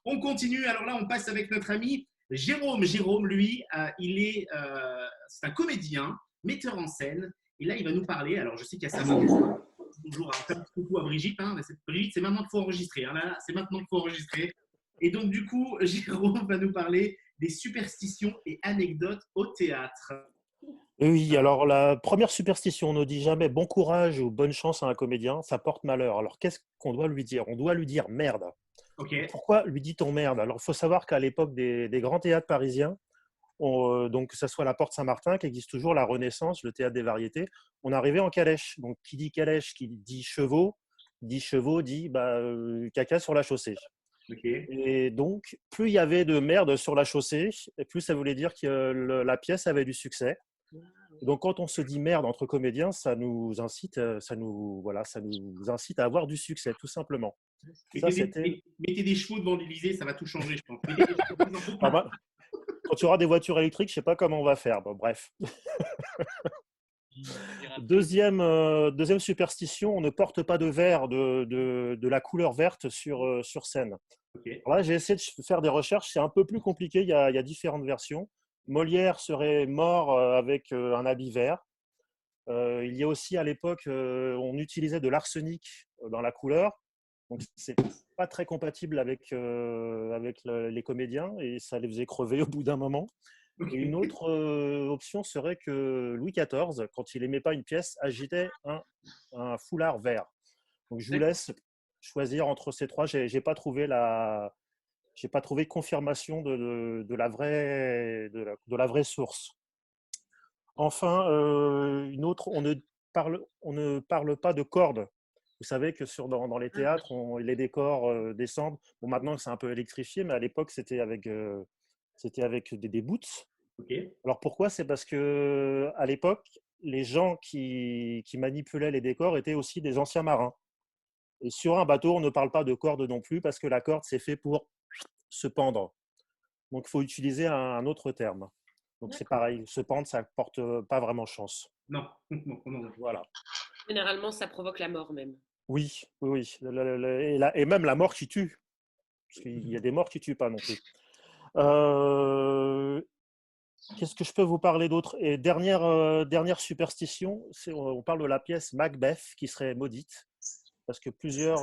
On continue, alors là on passe avec notre ami Jérôme. Jérôme, lui, c'est un comédien, metteur en scène, et là il va nous parler, alors je sais qu'il y a sa maman, bonjour, un petit coucou à Brigitte, hein, Brigitte c'est maintenant qu'il faut enregistrer, hein, là, c'est maintenant qu'il faut enregistrer, et donc du coup Jérôme va nous parler des superstitions et anecdotes au théâtre. Oui, alors la première superstition, on ne dit jamais bon courage ou bonne chance à un comédien, ça porte malheur. Alors qu'est-ce qu'on doit lui dire? On doit lui dire merde. Ok. Pourquoi lui dit-on merde? Alors il faut savoir qu'à l'époque des grands théâtres parisiens, donc que ce soit la Porte Saint-Martin, qui existe toujours, la Renaissance, le théâtre des variétés, on arrivait en calèche. Donc qui dit calèche, qui dit chevaux, dit caca sur la chaussée. Okay. Et donc plus il y avait de merde sur la chaussée, et plus ça voulait dire que la pièce avait du succès. Donc, quand on se dit merde entre comédiens, ça nous incite à avoir du succès, tout simplement. Mettez des chevaux devant l'Élysée, ça va tout changer, je pense. Quand tu auras des voitures électriques, je ne sais pas comment on va faire. Bon, bref. Deuxième superstition, on ne porte pas de verre de la couleur verte sur scène. Okay. Là, j'ai essayé de faire des recherches, c'est un peu plus compliqué, il y a différentes versions. Molière serait mort avec un habit vert. Il y a aussi à l'époque, on utilisait de l'arsenic dans la couleur. Donc, c'est pas très compatible avec les comédiens et ça les faisait crever au bout d'un moment. Et une autre option serait que Louis XIV, quand il n'aimait pas une pièce, agitait un foulard vert. Donc, je vous laisse choisir entre ces trois. J'ai pas trouvé confirmation de la vraie source. Enfin, une autre, on ne parle pas de cordes. Vous savez que dans les théâtres, les décors descendent. Bon, maintenant, c'est un peu électrifié, mais à l'époque, c'était avec des boots. Okay. Alors pourquoi? C'est parce que à l'époque, les gens qui manipulaient les décors étaient aussi des anciens marins. Et sur un bateau, on ne parle pas de corde non plus parce que la corde, c'est fait pour se pendre. Donc, il faut utiliser un autre terme. Donc, c'est pareil. Se pendre, ça ne porte pas vraiment chance. Non. Non. Voilà. Généralement, ça provoque la mort même. Oui. Et même la mort qui tue. Parce qu'il y a des morts qui ne tuent pas non plus. Qu'est-ce que je peux vous parler d'autre? Et dernière superstition, on parle de la pièce Macbeth qui serait maudite. Parce que plusieurs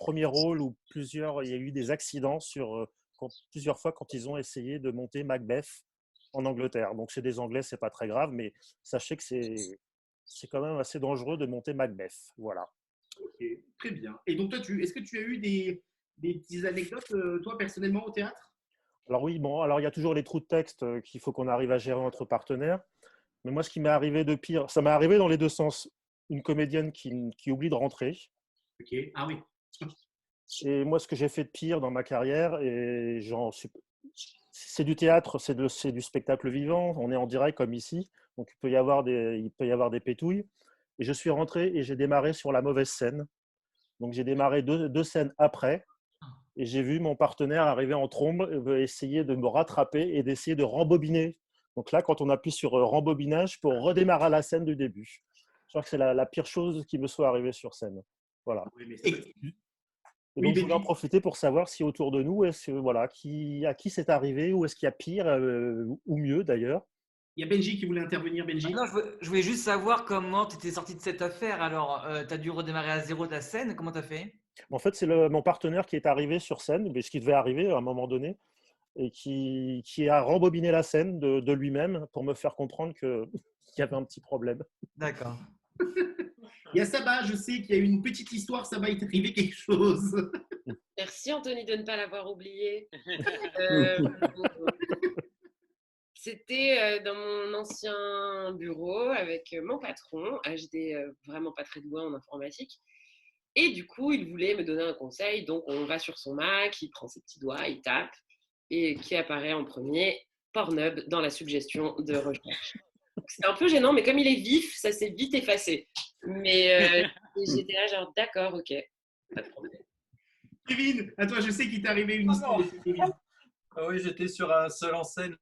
premiers rôles ou il y a eu des accidents plusieurs fois quand ils ont essayé de monter Macbeth en Angleterre. Donc c'est des Anglais, c'est pas très grave, mais sachez que c'est quand même assez dangereux de monter Macbeth. Voilà. Ok, très bien. Et donc toi, est-ce que tu as eu des petites anecdotes, toi, personnellement, au théâtre? Alors oui, alors il y a toujours les trous de texte qu'il faut qu'on arrive à gérer entre partenaires. Mais moi, ce qui m'est arrivé de pire, ça m'est arrivé dans les deux sens. Une comédienne qui oublie de rentrer. Ok, ah oui. Et moi, ce que j'ai fait de pire dans ma carrière, c'est du théâtre, c'est du spectacle vivant, on est en direct comme ici, donc il peut y avoir des pétouilles. Et je suis rentré et j'ai démarré sur la mauvaise scène. Donc j'ai démarré deux scènes après et j'ai vu mon partenaire arriver en trombe, essayer de me rattraper et d'essayer de rembobiner. Donc là, quand on appuie sur rembobinage pour redémarrer la scène du début. Je crois que c'est la pire chose qui me soit arrivée sur scène. Voilà. Oui, et donc, je voulais en profiter pour savoir si autour de nous, à qui c'est arrivé, ou est-ce qu'il y a pire, ou mieux d'ailleurs. Il y a Benji qui voulait intervenir, Benji. Non, je voulais juste savoir comment tu étais sorti de cette affaire. Alors, tu as dû redémarrer à zéro ta scène. Comment tu as fait? En fait, c'est mon partenaire qui est arrivé sur scène, mais ce qui devait arriver à un moment donné, et qui a rembobiné la scène de lui-même pour me faire comprendre qu'il y avait un petit problème. D'accord. Il y a Saba, je sais qu'il y a eu une petite histoire, Saba, il est arrivé quelque chose. Merci Anthony de ne pas l'avoir oublié. C'était dans mon ancien bureau avec mon patron, HD vraiment pas très doué en informatique. Et du coup, il voulait me donner un conseil. Donc, on va sur son Mac, il prend ses petits doigts, il tape. Et qui apparaît en premier? Pornhub dans la suggestion de recherche. C'est un peu gênant, mais comme il est vif, ça s'est vite effacé. Mais j'étais là genre, d'accord, ok, pas de problème. Kevin, à toi, je sais qu'il t'est arrivé une histoire. non. Aussi, Kevin. Ah oui, j'étais sur un seul en scène,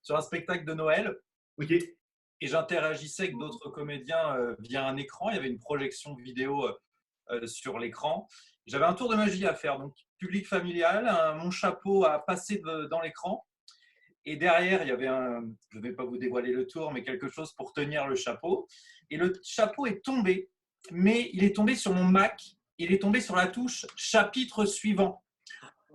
sur un spectacle de Noël, Ok. et j'interagissais avec d'autres comédiens via un écran. Il y avait une projection vidéo sur l'écran. J'avais un tour de magie à faire, donc public familial, mon chapeau à passer dans l'écran. Et derrière, il y avait je ne vais pas vous dévoiler le tour, mais quelque chose pour tenir le chapeau. Et le chapeau est tombé, mais il est tombé sur mon Mac. Il est tombé sur la touche chapitre suivant.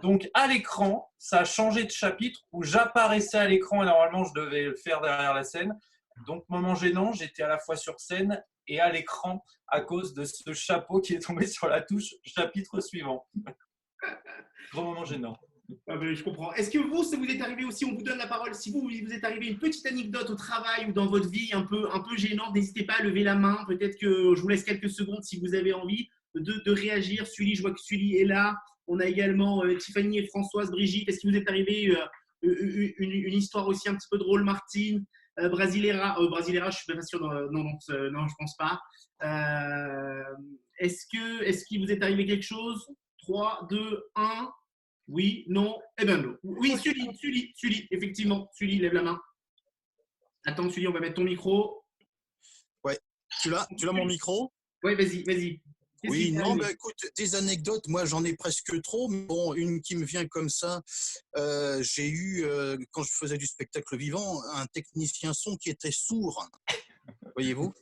Donc à l'écran, ça a changé de chapitre où j'apparaissais à l'écran et normalement je devais le faire derrière la scène. Donc moment gênant, j'étais à la fois sur scène et à l'écran à cause de ce chapeau qui est tombé sur la touche chapitre suivant. Grand moment gênant. Ah ben, je comprends. Est-ce que vous, ça vous est arrivé aussi, on vous donne la parole, si vous est arrivé une petite anecdote au travail ou dans votre vie un peu gênante, n'hésitez pas à lever la main. Peut-être que je vous laisse quelques secondes si vous avez envie de réagir. Sully, je vois que Sully est là. On a également Tiffany et Françoise, Brigitte. Est-ce qu'il vous est arrivé une histoire aussi un petit peu drôle, Martine, Brasilera, je suis pas sûr. Non, je pense pas. Est-ce qu'il vous est arrivé quelque chose? 3, 2, 1. Oui, non, eh ben non. Oui, Sully, effectivement. Sully, lève la main. Attends, Sully, on va mettre ton micro. Ouais, tu l'as mon micro? Oui, vas-y. Oui, non, bah, écoute, des anecdotes, moi j'en ai presque trop, mais bon, une qui me vient comme ça, j'ai eu, quand je faisais du spectacle vivant, un technicien son qui était sourd, voyez-vous.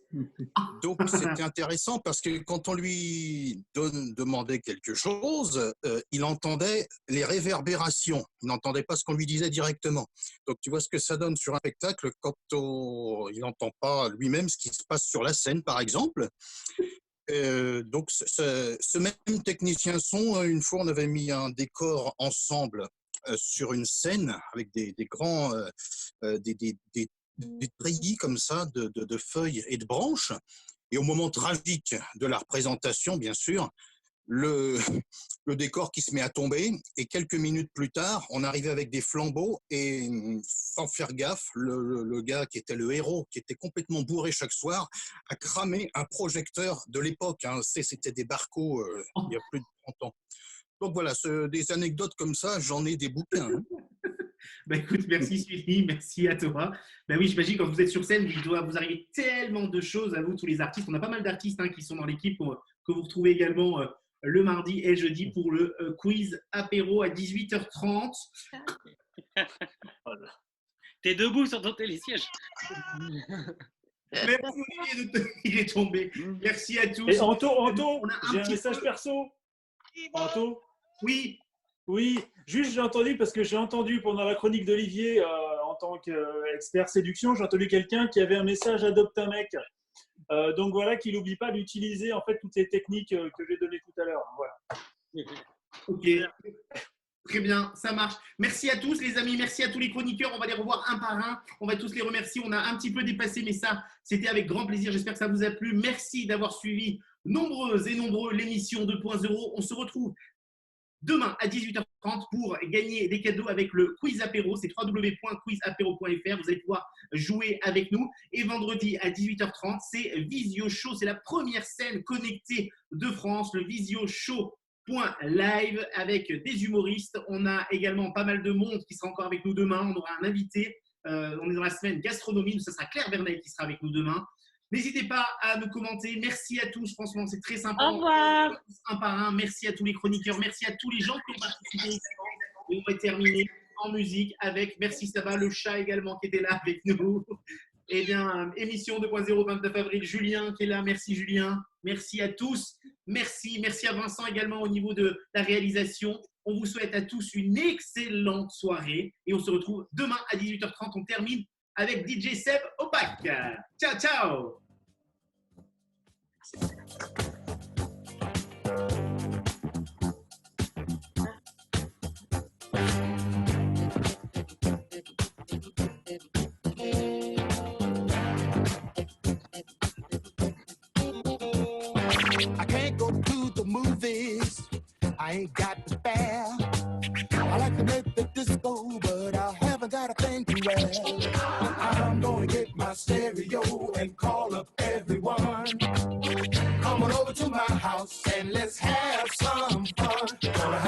Donc c'était intéressant parce que quand on lui demandait quelque chose, il entendait les réverbérations, il n'entendait pas ce qu'on lui disait directement. Donc tu vois ce que ça donne sur un spectacle quand il n'entend pas lui-même ce qui se passe sur la scène, par exemple. Donc, ce même technicien son, une fois, on avait mis un décor ensemble sur une scène avec des grands, des treillis comme ça de feuilles et de branches. Et au moment tragique de la représentation, bien sûr, le décor qui se met à tomber et quelques minutes plus tard, on arrivait avec des flambeaux et sans faire gaffe, le gars qui était le héros, qui était complètement bourré chaque soir, a cramé un projecteur de l'époque. Hein. C'était des Barco il y a plus de 30 ans. Donc voilà, des anecdotes comme ça, j'en ai des bouquins. Hein. Bah écoute, merci Sully, merci à toi. Bah oui, j'imagine quand vous êtes sur scène, il doit vous arriver tellement de choses à vous, tous les artistes. On a pas mal d'artistes qui sont dans l'équipe que vous retrouvez également le mardi et jeudi pour le quiz apéro à 18h30. T'es debout sur ton télésiège. Merci Olivier, il est tombé. Merci à tous. Et Anto, j'ai un petit message perso. Anto, Oui, juste j'ai entendu, parce que j'ai entendu pendant la chronique d'Olivier, en tant qu'expert séduction, j'ai entendu quelqu'un qui avait un message adopte un mec. Donc voilà, qu'il n'oublie pas d'utiliser en fait toutes ces techniques que j'ai données tout à l'heure. Voilà. ok. Très bien, ça marche. Merci à tous les amis, merci à tous les chroniqueurs. On va les revoir un par un. On va tous les remercier. On a un petit peu dépassé, mais ça, c'était avec grand plaisir. J'espère que ça vous a plu. Merci d'avoir suivi nombreuses et nombreux l'émission 2.0. On se retrouve demain à 18h30 pour gagner des cadeaux avec le quiz apéro. C'est www.quizapéro.fr. Vous allez pouvoir jouer avec nous. Et vendredi à 18h30, c'est Visio Show. C'est la première scène connectée de France, le Visio Show live avec des humoristes. On a également pas mal de monde qui sera encore avec nous demain. On aura un invité. On est dans la semaine gastronomie. Ce sera Claire Vernet qui sera avec nous demain. N'hésitez pas à nous commenter. Merci à tous. Franchement, c'est très sympa. Au revoir. Un par un. Merci à tous les chroniqueurs. Merci à tous les gens qui ont participé. Et on va terminer en musique avec, merci Saba, le chat également qui était là avec nous. Eh bien, émission 2.0, 29 avril. Julien qui est là. Merci Julien. Merci à tous. Merci à Vincent également au niveau de la réalisation. On vous souhaite à tous une excellente soirée et on se retrouve demain à 18h30. On termine avec DJ Seb Opac. Ciao, ciao. I can't go to the movies. I ain't got the spare. I like to make the disco, but I haven't got a thing to wear. I'm gonna get my stereo and call up everyone. Come on over to my house and let's have some fun. Gonna